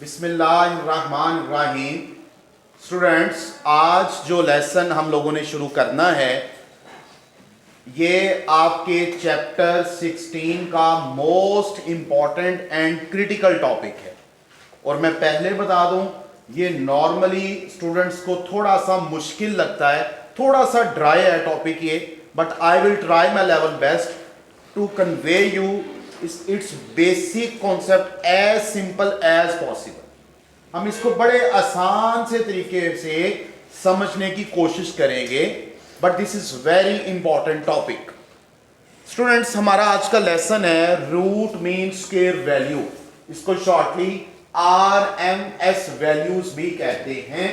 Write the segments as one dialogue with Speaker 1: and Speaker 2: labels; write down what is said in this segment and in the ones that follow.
Speaker 1: बिस्मिल्लाहिर्रहमानिर्रहीम। स्टूडेंट्स, आज जो लेसन हम लोगों ने शुरू करना है ये आपके चैप्टर 16 का most important and critical topic है। और मैं पहले बता दूं, ये नॉर्मली स्टूडेंट्स को थोड़ा सा मुश्किल लगता है, थोड़ा सा ड्राई है टॉपिक ये, but I will try my level best to convey you its basic concept as simple as possible. हम इसको बड़े आसान से तरीके से समझने की कोशिश करेंगे, but this is very important topic. Students, हमारा आज का लेसन है रूट मीन स्क्वायर वैल्यू, इसको शॉर्टली RMS वैल्यूज भी कहते हैं।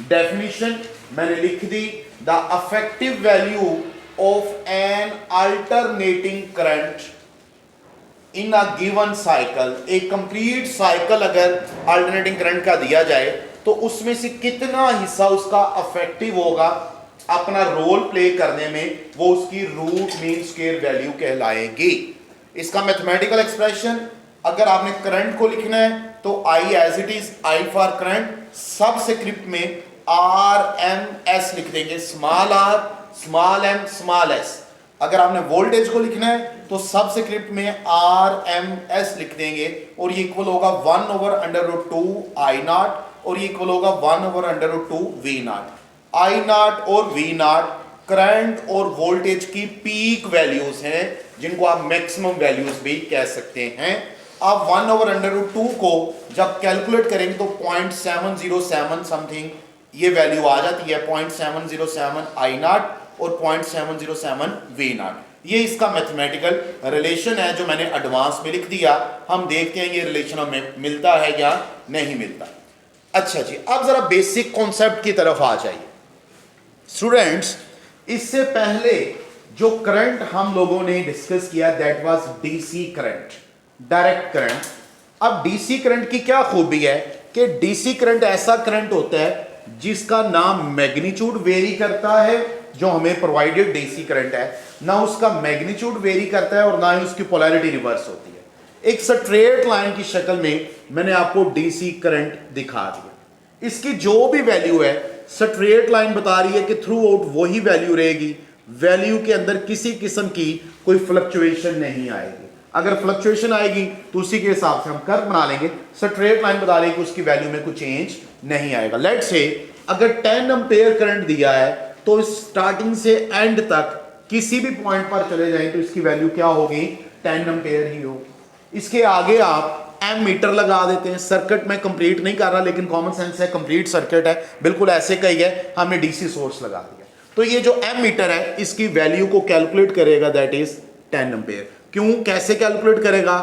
Speaker 1: डेफिनेशन मैंने लिख दी, the effective value of an alternating current in a given cycle. एक कंप्लीट साइकिल अगर अल्टरनेटिंग करंट का दिया जाए तो उसमें से कितना हिस्सा उसका अफेक्टिव होगा अपना रोल प्ले करने में, वो उसकी रूट मीन स्क्वायर वैल्यू कहलाएगी। इसका मैथमेटिकल एक्सप्रेशन अगर आपने करंट को लिखना है तो I as it is, I for current, subscript में RMS लिख देंगे, small r, small m, small s। अगर आपने वोल्टेज को लिखना है तो सब स्क्रिप्ट में RMS लिख देंगे, और ये इक्वल होगा 1/√2 I0, और ये इक्वल होगा 1/√2 V0। I0 और V0 करंट और वोल्टेज की पीक वैल्यूज हैं, जिनको आप मैक्सिमम वैल्यूज भी कह सकते हैं। अब 1/√2 को जब कैलकुलेट करेंगे तो 0.707 समथिंग ये वैल्यू आ जाती है, 0.707 I0 और 0.707 V0। ये इसका मैथमेटिकल रिलेशन है जो मैंने एडवांस में लिख दिया। हम देखते हैं ये रिलेशन हमें मिलता है या नहीं मिलता। अच्छा जी, अब जरा बेसिक कॉन्सेप्ट की तरफ आ जाइए। स्टूडेंट्स, इससे पहले जो करंट हम लोगों ने डिस्कस किया that was DC current, direct current. अब डीसी करंट की क्या खूबी है कि डीसी करंट ऐसा करंट होता है जिसका ना मैग्नीट्यूड वेरी करता है, जो हमें प्रोवाइडेड डीसी करंट है, ना उसका मैग्नीट्यूड वेरी करता है और ना ही उसकी पोलैरिटी रिवर्स होती है। एक स्ट्रेट लाइन की शक्ल में मैंने आपको डीसी करंट दिखा दिया। इसकी जो भी वैल्यू है स्ट्रेट लाइन बता रही है कि थ्रू आउट वही वैल्यू रहेगी, वैल्यू के अंदर किसी किस्म की कोई फ्लक्चुएशन नहीं आएगी। अगर फ्लक्चुएशन आएगी तो उसी के हिसाब से हम कर्व बना लेंगे। स्ट्रेट लाइन बता रही है कि उसकी वैल्यू में कोई चेंज नहीं आएगा। लेट्स से अगर 10 एम्पेयर करंट दिया है तो स्टार्टिंग से एंड तक किसी भी पॉइंट पर चले जाएं तो इसकी वैल्यू क्या होगी, 10 एम्पेयर ही होगी। इसके आगे आप एम मीटर लगा देते हैं। सर्किट में कंप्लीट नहीं कर रहा, लेकिन कॉमन सेंस है, कंप्लीट सर्किट है, बिल्कुल ऐसे का ही है, हमने डीसी सोर्स लगा दिया। तो ये जो एम मीटर है इसकी वैल्यू को कैलकुलेट करेगा, दैट इज 10 एम्पेयर। क्यों, कैसे कैलकुलेट करेगा,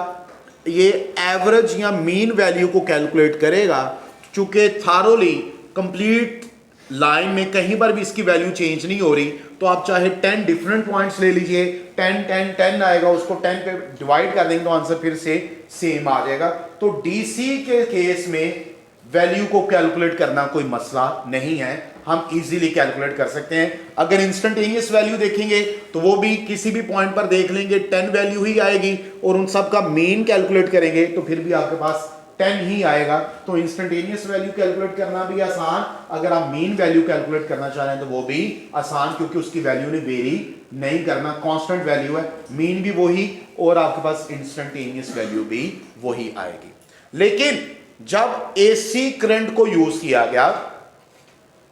Speaker 1: ये एवरेज या मीन वैल्यू को कैलकुलेट करेगा। चूंकि थारोली कंप्लीट लाइन में कहीं पर भी इसकी वैल्यू चेंज नहीं हो रही, तो आप चाहे 10 डिफरेंट पॉइंट्स ले लीजिए, 10 10 10 आएगा, उसको 10 पे डिवाइड कर देंगे तो आंसर फिर से सेम आ जाएगा। तो डीसी के केस में वैल्यू को कैलकुलेट करना कोई मसला नहीं है, हम इजीली कैलकुलेट कर सकते हैं। अगर इंस्टेंटेनियस वैल्यू देखेंगे तो वो भी किसी भी पॉइंट पर देख लेंगे 10 वैल्यू ही आएगी, और उन सब का मीन कैलकुलेट करेंगे तो फिर भी आपके पास 10 ही आएगा। तो इंस्टेंटेनियस वैल्यू कैलकुलेट करना भी आसान, अगर आप मीन वैल्यू कैलकुलेट करना चाह रहे हैं तो वो भी आसान, क्योंकि उसकी वैल्यू ने वेरी नहीं करना, कांस्टेंट वैल्यू है, मीन भी वही और आपके पास इंस्टेंटेनियस वैल्यू भी वही आएगी। लेकिन जब एसी करंट को यूज किया गया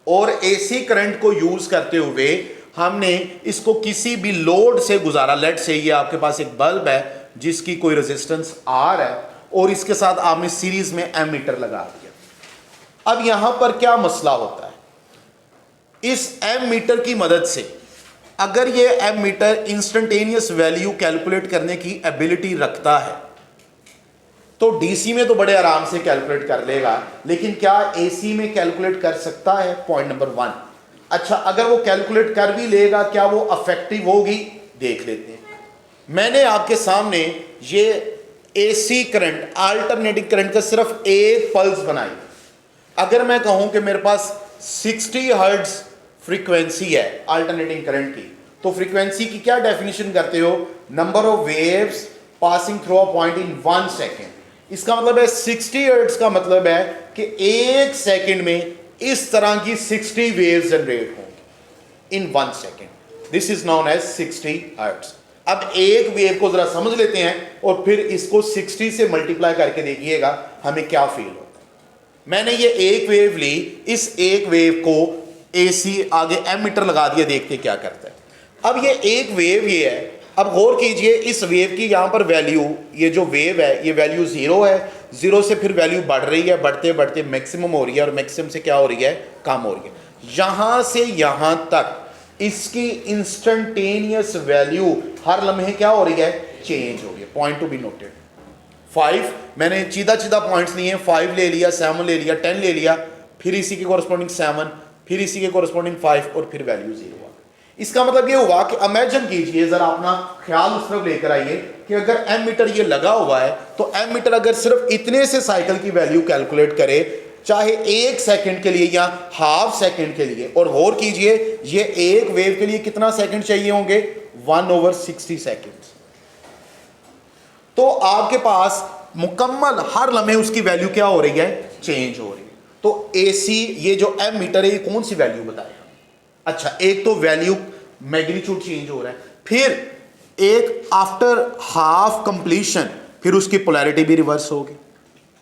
Speaker 1: और एसी करंट को यूज करते हुए हमने इसको किसी भी लोड से गुजारा, लेट से ये आपके पास एक बल्ब है जिसकी कोई रेजिस्टेंस आर है और इसके साथ आपने सीरीज में एम मीटर लगा दिया। अब यहां पर क्या मसला होता है, इस एम मीटर की मदद से अगर ये M meter instantaneous value calculate करने की एबिलिटी रखता है तो डीसी में तो बड़े आराम से कैलकुलेट कर लेगा, लेकिन क्या एसी में कैलकुलेट कर सकता है, पॉइंट नंबर 1। अच्छा, अगर वो कैलकुलेट कर भी लेगा, क्या वो अफेक्टिव होगी, देख लेते हैं। मैंने आपके सामने ये एसी करंट, अल्टरनेटिंग करंट का सिर्फ एक पल्स बनाई। अगर मैं कहूं कि मेरे पास 60 हर्ट्ज फ्रीक्वेंसी है अल्टरनेटिंग करंट की, तो फ्रीक्वेंसी की क्या डेफिनेशन करते हो, number of waves passing through a point in 1 second. इसका मतलब है 60 हर्ट्ज का मतलब है कि एक सेकंड में इस तरह की 60 वेव्स जनरेट होंगी in 1 second. This is known as 60 hertz. अब एक वेव को जरा समझ लेते हैं और फिर इसको 60 से मल्टीप्लाई करके देखिएगा हमें क्या फील होता है। मैंने ये एक वेव ली, इस एक वेव को एसी आगे एमीटर लगा दिया, देखते क्या करता है। अब ये एक वेव ये है, अब गौर कीजिए इस वेव की यहाँ पर वैल्यू, ये जो वेव है ये वैल्यू 0 है, 0 से फिर वैल्यू बढ़ रही है, बढ़ते बढ़ते मैक्सिमम हो रही है और मैक्सिमम से क्या हो रही है, कम हो रही है। यहाँ से यहाँ तक इसकी इंस्टेंटेनियस वैल्यू हर लम्हे क्या हो रही है, चेंज हो रही है। Point to be noted. 5 मैंने सीधा पॉइंट्स लिए, 5 ले लिया, 7 ले लिया, 10 ले लिया, फिर इसी के कोरस्पॉन्डिंग 7, फिर इसी के कोरस्पॉन्डिंग 5 और फिर वैल्यू 0। इसका मतलब ये हुआ कि इमेजिन कीजिए, जरा अपना ख्याल उस तरफ लेकर आइए कि अगर एमीटर ये लगा हुआ है तो एमीटर अगर सिर्फ इतने से साइकिल की वैल्यू कैलकुलेट करे, चाहे एक सेकंड के लिए या हाफ सेकंड के लिए, और गौर कीजिए ये एक वेव के लिए कितना सेकंड चाहिए होंगे, 1/60 सेकंड। तो आपके पास मुकम्मल हर लम्हे उसकी वैल्यू क्या हो रही है, चेंज हो रही है। तो एसी ये जो एमीटर है ये कौन सी वैल्यू बताएगा? अच्छा, एक तो वैल्यू मैग्नीट्यूड चेंज हो रहा है, फिर एक आफ्टर हाफ कंप्लीशन फिर उसकी पोलैरिटी भी रिवर्स होगी।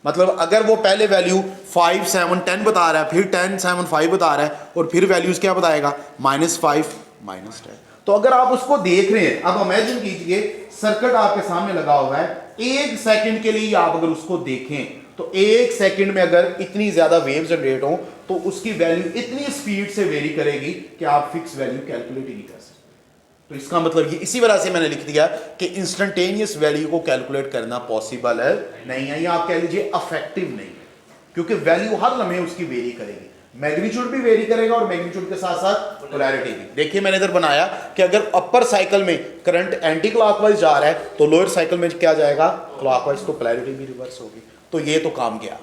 Speaker 1: मतलब अगर वो पहले वैल्यू 5 7 10 बता रहा है, फिर 10 7 5 बता रहा है और फिर वैल्यूज क्या बताएगा, -5 -10। तो अगर आप उसको देख रहे हैं, अब इमेजिन कीजिए सर्किट आपके सामने लगा हुआ है, एक सेकंड के लिए आप अगर उसको देखें तो एक सेकंड में अगर इतनी ज्यादा वेव जनरेट हो तो उसकी वैल्यू इतनी स्पीड से वेरी करेगी कि आप फिक्स वैल्यू कैलकुलेट ही नहीं कर सकते। तो इसका मतलब ये इसी वजह से मैंने लिख दिया कि इंस्टेंटेनियस वैल्यू को कैलकुलेट करना पॉसिबल है नहीं है, या आप कह लीजिए अफेक्टिव नहीं है, क्योंकि वैल्यू हर लम्हे उसकी वेरी करेगी, मैग्नीट्यूड भी वेरी करेगा और मैग्नीट्यूड के साथ साथ पोलैरिटी भी। देखिए मैंने इधर बनाया कि अगर अपर साइकिल में करंट एंटी क्लॉकवाइज जा रहा है तो लोअर साइकिल में क्या जाएगा, क्लॉकवाइज, तो पोलैरिटी भी रिवर्स होगी। तो ये तो काम गया।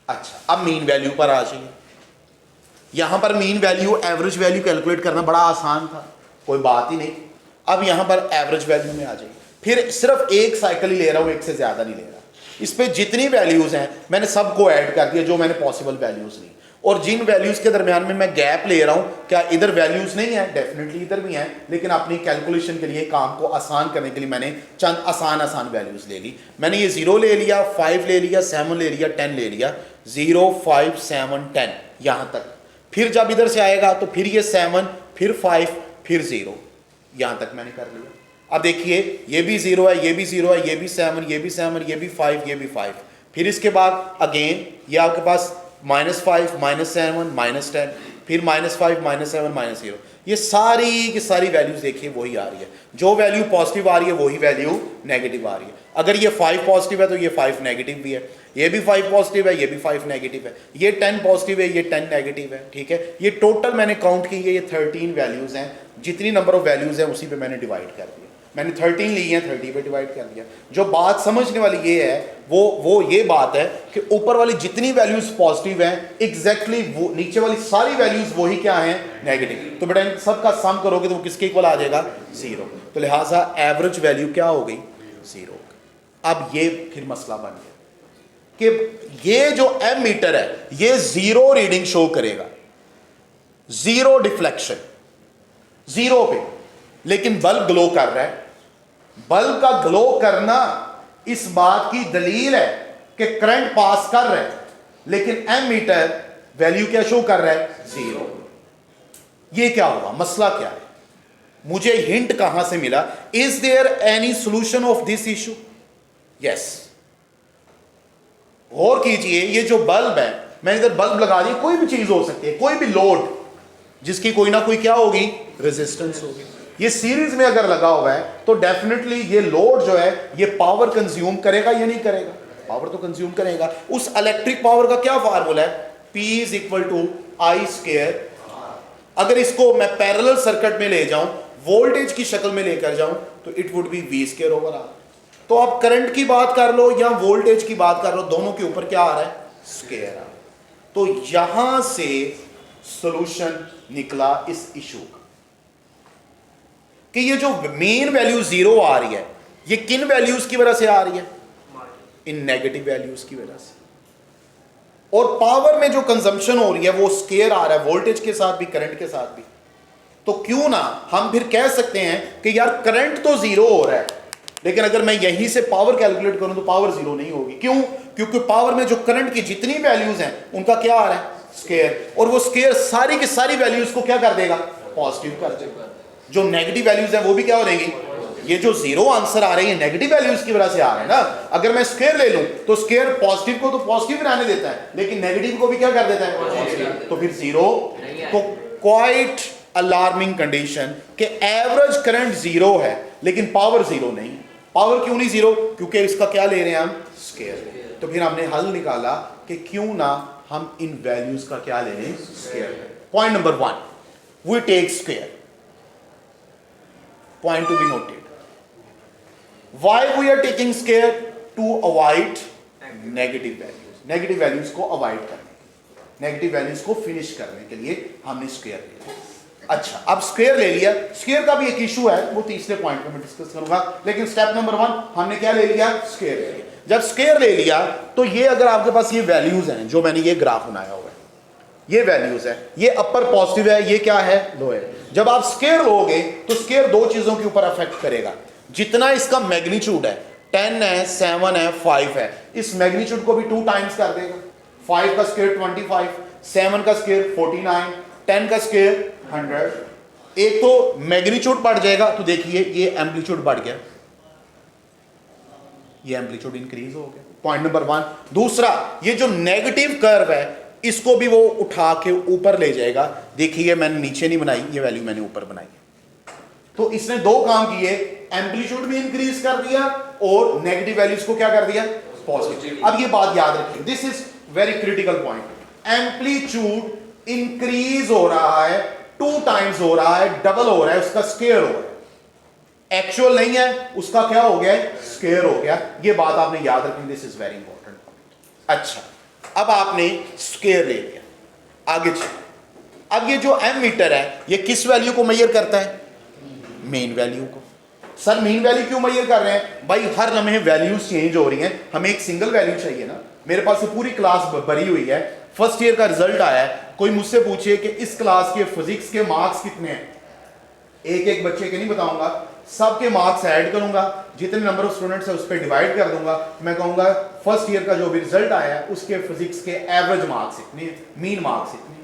Speaker 1: अच्छा, अब मीन वैल्यू पर आ जाइए। यहां पर mean value, average value calculate करना बड़ा आसान था, कोई बात ही नहीं। अब यहां पर एवरेज वैल्यू में आ जाइए, फिर सिर्फ एक साइकिल ही ले रहा हूं, एक से ज्यादा नहीं ले रहा। इस पे जितनी वैल्यूज हैं मैंने सबको ऐड कर दिया जो मैंने पॉसिबल वैल्यूज ली, और जिन वैल्यूज के दरमियान में मैं गैप ले रहा हूं, क्या इधर वैल्यूज नहीं है, डेफिनेटली इधर भी हैं, लेकिन अपनी कैलकुलेशन के लिए, काम को आसान करने के लिए मैंने चंद आसान वैल्यूज ले ली। मैंने ये 0 ले लिया, 5 ले लिया, 7 ले लिया, 10 ले लिया, 0 5 7 10 यहां तक। फिर जब इधर से आएगा तो फिर ये 7, फिर 5, फिर 0, यहां तक मैंने कर लिया। अब देखिए ये भी 0 है, ये भी 0 है, ये भी 7, ये भी 7, ये भी 5, ये भी 5, फिर इसके बाद अगेन ये आपके पास -5 -7 -10, फिर -5 -7 -0। ये सारी की सारी वैल्यूज देखिए वही आ रही है, जो वैल्यू पॉजिटिव आ रही है वही वैल्यू नेगेटिव आ रही है। अगर ये 5 पॉजिटिव है तो ये 5 नेगेटिव भी है, ये भी 5 पॉजिटिव है, ये भी 5 नेगेटिव है, ये 10 पॉजिटिव है, ये 10 नेगेटिव है। ठीक है, ये टोटल मैंने काउंट की है, ये 13 वैल्यूज हैं। जितनी नंबर ऑफ वैल्यूज हैं उसी पे मैंने डिवाइड कर दिया। मैंने 13 ली हैं, 30 पे डिवाइड कर दिया। जो बात समझने वाली ये है वो ये बात है कि ऊपर वाली जितनी वैल्यूज पॉजिटिव हैं एग्जैक्टली वो नीचे वाली सारी वैल्यूज वही क्या हैं, नेगेटिव। तो बेटा इन सबका सम करोगे तो वो किसके इक्वल आ जाएगा, 0। तो लिहाजा एवरेज वैल्यू क्या हो गई, 0। अब ये फिर मसला बन गया कि ये जो एमीटर है ये 0 रीडिंग शो करेगा, 0 डिफ्लेक्शन, 0 पे, लेकिन बल्ब ग्लो कर रहा है। बल्ब का ग्लो करना इस बात की दलील है कि करंट पास कर रहा है, लेकिन एमीटर वैल्यू क्या शो कर रहा है, 0। ये क्या हुआ, मसला क्या है, मुझे हिंट कहां से मिला? Is there any solution of this issue? Yes. गौर कीजिए, ये जो बल्ब है, मैंने इधर बल्ब लगा दिया, कोई भी चीज हो सकती है, कोई भी लोड जिसकी कोई ना कोई क्या होगी, रेजिस्टेंस होगी। ये सीरीज में अगर लगा हुआ है तो डेफिनेटली ये लोड जो है ये पावर कंज्यूम करेगा या नहीं करेगा, पावर तो कंज्यूम करेगा। उस इलेक्ट्रिक पावर का क्या फार्मूला है, P = I²। अगर इसको मैं पैरेलल सर्किट में ले जाऊं, वोल्टेज की शक्ल में लेकर जाऊं, तो इट वुड बी V²/R। तो आप करंट की बात कर लो या वोल्टेज की बात कर लो, दोनों के ऊपर क्या आ रहा है, स्क्वायर। तो यहां से सॉल्यूशन निकला इस इशू का कि ये जो मेन वैल्यू 0 आ रही है, ये किन वैल्यूज की वजह से आ रही है, इन नेगेटिव वैल्यूज की वजह से। और पावर में जो कंजम्पशन हो रही है वो स्केयर आ रहा है, वोल्टेज के साथ भी करंट के साथ भी। तो क्यों ना हम फिर कह सकते हैं कि यार करंट तो जीरो हो रहा है, लेकिन अगर मैं यहीं से पावर कैलकुलेट करूं तो पावर जीरो नहीं होगी। क्यों? क्योंकि पावर में जो करंट की जितनी वैल्यूज हैं उनका क्या आ रहा है? स्केयर। और वो स्केयर सारी की सारी वैल्यूज को क्या कर देगा? पॉजिटिव कर देगा। जो नेगेटिव वैल्यूज हैं वो भी क्या हो जाएंगी? ये जो जीरो आंसर आ रहे हैं नेगेटिव वैल्यूज की वजह से आ रहे हैं ना। अगर मैं स्केयर ले लूं तो स्केयर पॉजिटिव को तो पॉजिटिव रहने देता है, लेकिन नेगेटिव को भी क्या कर देता है? पॉजिटिव। तो फिर जीरो। तो क्वाइट अलार्मिंग कंडीशन के एवरेज करंट जीरो है लेकिन पावर जीरो नहीं। पावर क्यों नहीं जीरो? क्योंकि इसका क्या ले रहे हैं हम? स्केयर। तो फिर हमने हल निकाला कि क्यों ना हम इन वैल्यूज का क्या ले लें? Square. Point number 1, we take square. Point to be noted, why we are taking scale? To avoid negative values। Negative values को अवॉइड करने, नेगेटिव वैल्यूज को फिनिश करने के लिए हमने स्क्वायर ले लिया। अच्छा, अब स्क्वायर ले लिया। स्क्वायर का भी एक इशू है, वो तीसरे पॉइंट पे मैं डिस्कस करूंगा, लेकिन स्टेप नंबर 1 हमने क्या ले लिया? स्क्वायर ले लिया। जब स्क्वायर ले लिया तो ये अगर आपके पास ये वैल्यूज हैं जो मैंने ये ग्राफ बनाया हुआ है, ये वैल्यूज है, ये अपर पॉजिटिव है, ये क्या है? लोअर। जब आप स्क्वायर लोगे तो स्क्वायर दो चीजों के ऊपर अफेक्ट करेगा। जितना इसका मैग्नीट्यूड है, 10 है, 7 है, 5 है, इस मैग्नीट्यूड को भी 2 टाइम्स कर देगा। 5 का स्क्वायर 25, 7 का स्क्वायर 49, 10 का स्क्वायर 100। एक तो मैग्नीट्यूड बढ़ जाएगा, तो देखिए ये एम्पलीट्यूड बढ़ गया, ये एम्पलीट्यूड इंक्रीज हो गया। Point number 1। दूसरा, ये जो नेगेटिव कर्व है इसको भी वो उठा के ऊपर ले जाएगा। देखिए मैंने नीचे नहीं बनाई, ये वैल्यू मैंने ऊपर बनाई। तो इसने दो काम किए, एम्पलीट्यूड भी इंक्रीज कर दिया और नेगेटिव वैल्यूज को क्या कर दिया? पॉजिटिव। अब ये बात याद रखिए, this is very critical point. Amplitude increase हो रहा है, 2 टाइम्स हो रहा है, डबल हो रहा है, उसका स्क्वायर हो रहा है। एक्चुअल नहीं है, उसका क्या हो गया? स्क्वायर हो गया। ये बात आपने याद रखनी, this is very important point. अच्छा, अब आपने स्क्वायर ले लिया, आगे चलिए। अब ये जो एम मीटर है ये किस वैल्यू को मेजर करता है? मेन वैल्यू को। सर मेन वैल्यू क्यों मेजर कर रहे हैं? भाई हर लम्हे वैल्यूज चेंज हो रही हैं, हमें एक सिंगल वैल्यू चाहिए ना। मेरे पास पूरी क्लास भरी हुई है, फर्स्ट ईयर का रिजल्ट आया है, कोई मुझसे पूछे कि इस क्लास के फिजिक्स के मार्क्स कितने हैं, एक एक बच्चे के नहीं बताऊंगा, सबके मार्क्स ऐड करूंगा, जितने नंबर ऑफ स्टूडेंट्स है उस पर डिवाइड कर दूंगा। मैं कहूंगा फर्स्ट ईयर का जो भी रिजल्ट आया है उसके फिजिक्स के एवरेज मार्क्स इतने, मीन मार्क्स इतने,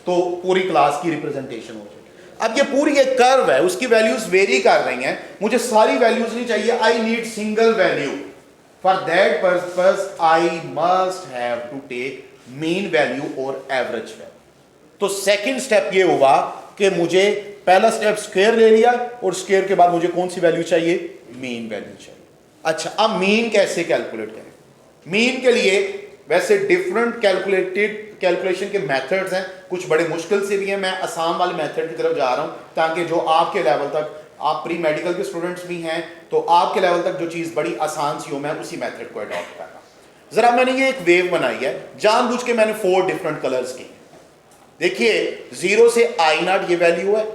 Speaker 1: तो पूरी क्लास की रिप्रेजेंटेशन हो जाएगी। अब ये पूरी एक कर्व है, उसकी वैल्यूज वेरी कर रही हैं, मुझे सारी वैल्यूज नहीं चाहिए, I need single value. For that purpose I must have to take mean value और एवरेज वैल्यू। तो सेकंड स्टेप ये हुआ कि मुझे पहला स्टेप स्क्वायर ले लिया और स्क्वायर के बाद मुझे कौन सी वैल्यू चाहिए? मीन वैल्यू चाहिए। अच्छा, अब मीन कैसे कैलकुलेट करें? मीन के लिए वैसे डिफरेंट कैलकुलेशन के मेथड्स हैं, कुछ बड़े मुश्किल से भी हैं, मैं आसान वाले मेथड की तरफ जा रहा हूं ताकि जो आपके लेवल तक, आप प्री मेडिकल के स्टूडेंट्स भी हैं तो आपके लेवल तक जो चीज़ बड़ी आसान सी हो, मैं उसी मेथड को अडॉप्ट कर रहा हूं। जरा मैंने ये एक वेव बनाई है, जानबूझ के मैंने 4 डिफरेंट कलर्स की। देखिए 0 से I0 ये वैल्यू है,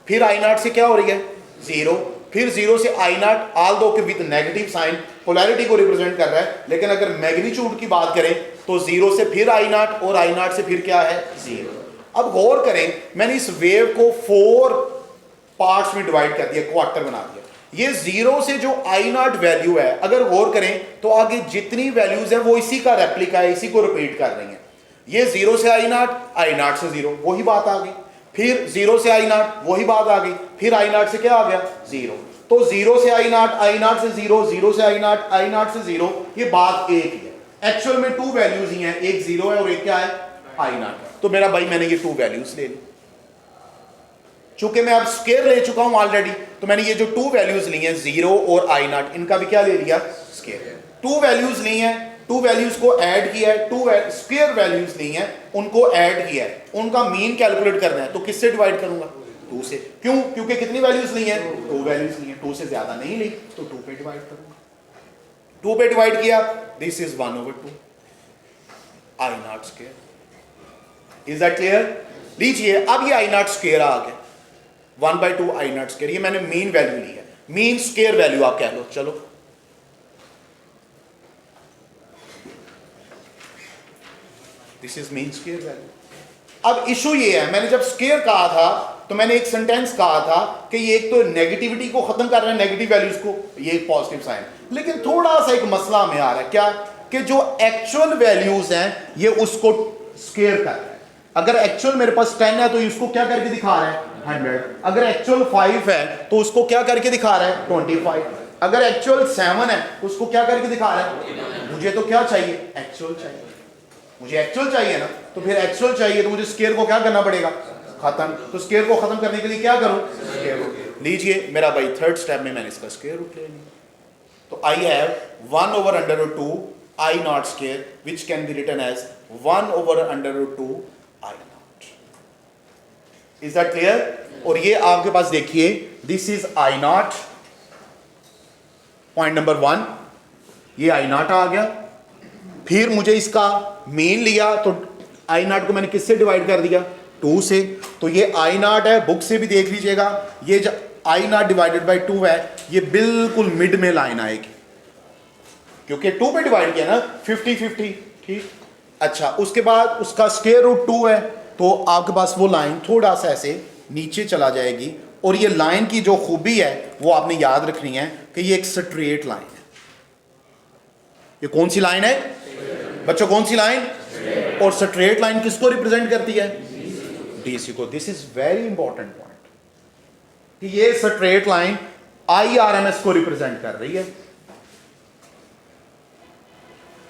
Speaker 1: फिर I0 से क्या हो रही है? 0, फिर 0 से I0, ऑल दो के विद नेगेटिव साइन पोलैरिटी को रिप्रेजेंट कर रहा है, लेकिन अगर मैग्नीट्यूड की बात करें तो 0 से फिर I0 और I0 से फिर क्या है? 0। अब गौर करें, मैंने इस वेव को 4 पार्ट्स में डिवाइड कर दिया, क्वार्टर बना दिया। ये 0 से जो I0 वैल्यू है, अगर गौर करें तो आगे जितनी वैल्यूज है वो इसी का रेप्लिका है, इसी को रिपीट कर रही है। ये 0 से I0, I0 से 0, वही बात आ गई, फिर 0 से I0 वही बात आ गई, फिर I0 से क्या आ गया? 0। तो 0 से I0, I0 से 0, 0 से I0, I0 से 0, ये बात एक ही है। एक्चुअल में 2 वैल्यूज ही हैं, एक 0 है और एक क्या है? I0। तो मेरा भाई मैंने ये 2 वैल्यूज ले ली, चूंकि मैं अब स्क्वायर ले चुका हूं ऑलरेडी, तो मैंने ये जो 2 वैल्यूज ली हैं 0 और I0, इनका भी क्या ले लिया? स्क्वायर। 2 वैल्यूज ली हैं, 2 वैल्यूज को ऐड किया है, 2 स्क्वायर वैल्यूज ली हैं, उनको ऐड किया है, उनका मीन कैलकुलेट करना है, तो किससे डिवाइड करूंगा? 2 से। क्यों? क्योंकि कितनी वैल्यूज ली हैं? 2 वैल्यूज ली हैं, 2 से ज्यादा नहीं ली, तो 2 पे डिवाइड करूंगा। 2 पे डिवाइड किया, this is 1/2 I0 square. Is that clear? लीजिए अब ये I0 स्क्वायर आ गया, 1/2 I0 स्क्वायर, ये मैंने मीन वैल्यू ली है, मीन स्क्वायर वैल्यू आप कह लो। चलो this is mean square value. अब इशू ये है, मैंने जब स्क्वायर कहा था तो मैंने एक सेंटेंस कहा था कि ये एक तो नेगेटिविटी को खत्म कर रहा है, नेगेटिव वैल्यूज को, ये एक पॉजिटिव साइन, लेकिन थोड़ा सा एक मसला हमें आ रहा है, क्या कि जो एक्चुअल वैल्यूज हैं ये उसको स्क्वायर कर रहा है। अगर एक्चुअल मेरे पास 10 है तो इसको क्या करके दिखा रहा है 100, अगर एक्चुअल 5 है तो उसको क्या करके दिखा रहा है 25, अगर एक्चुअल 7 है तो उसको क्या करके दिखा रहा है, मुझे तो क्या चाहिए, एक्चुअल चाहिए, मुझे एक्चुअल चाहिए ना, तो फिर एक्चुअल चाहिए तो मुझे स्क्वायर को क्या करना पड़ेगा, खत्म। तो स्क्वायर को खत्म करने के लिए क्या करूं, स्क्वायर रूट लीजिए मेरा भाई, थर्ड स्टेप में मैंने इसका स्क्वायर रूट ले लिया, तो I have 1/√2 I naught square which can be written as 1/√2 I naught. Is that clear? और ये आपके पास देखिए, this is I naught, point number 1, ये I naught आ गया, फिर मुझे इसका मीन लिया तो I naught को मैंने किससे डिवाइड कर दिया, 2 से, तो ये I naught है, बुक से भी देख लीजिएगा, ये जो I naught डिवाइडेड बाई 2 है, ये बिल्कुल मिड में लाइन आएगी, क्योंकि 2 पे डिवाइड किया ना, 50-50, ठीक। अच्छा, उसके बाद उसका स्क्वायर रूट 2 है, तो आपके पास वो लाइन थोड़ा सा ऐसे नीचे चला जाएगी, और ये लाइन की जो खूबी है वो आपने याद रखनी है कि ये एक स्ट्रेट लाइन है। ये कौन सी लाइन है बच्चों, कौन सी लाइन, और स्ट्रेट लाइन किसको रिप्रेजेंट करती है, डीसी को। This is very important point कि ये स्ट्रेट लाइन IRMS को रिप्रेजेंट कर रही है।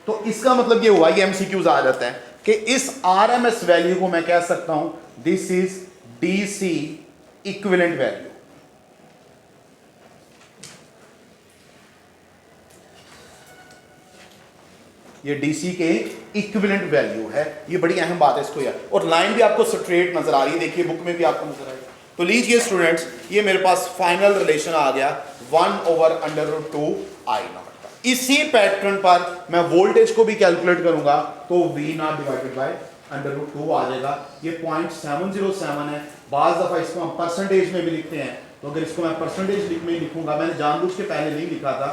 Speaker 1: तो इसका मतलब ये हुआ, ये एमसीक्यूज आ जाता है कि इस RMS वैल्यू को मैं कह सकता हूं this is DC equivalent value. ये DC के इक्विवेलेंट वैल्यू है, ये बड़ी अहम बात है इसको यार। और लाइन भी आपको स्ट्रेट नजर आ रही है, देखिए बुक में भी आपको नजर आएगी। तो लीजिए स्टूडेंट्स, ये मेरे पास फाइनल रिलेशन आ गया 1/√2 I naught। इसी पैटर्न पर मैं वोल्टेज को भी कैलकुलेट करूंगा तो V0 डिवाइडेड बाय √2 आ जाएगा। ये 0.707 है, बाज दफा इसको हम परसेंटेज में भी लिखते हैं, तो अगर इसको मैं परसेंटेज में लिखूंगा, मैंने जानबूझ के पहले नहीं लिखा था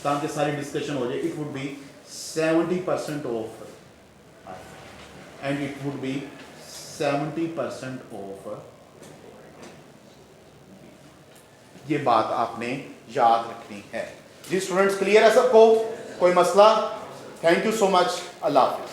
Speaker 1: ताकि सारी डिस्कशन हो जाए, it would be 70% of and it would be 70% of. ये बात आपने याद रखनी है जी स्टूडेंट्स। क्लियर है सबको, कोई मसला? Thank you so much, Allah Hafiz.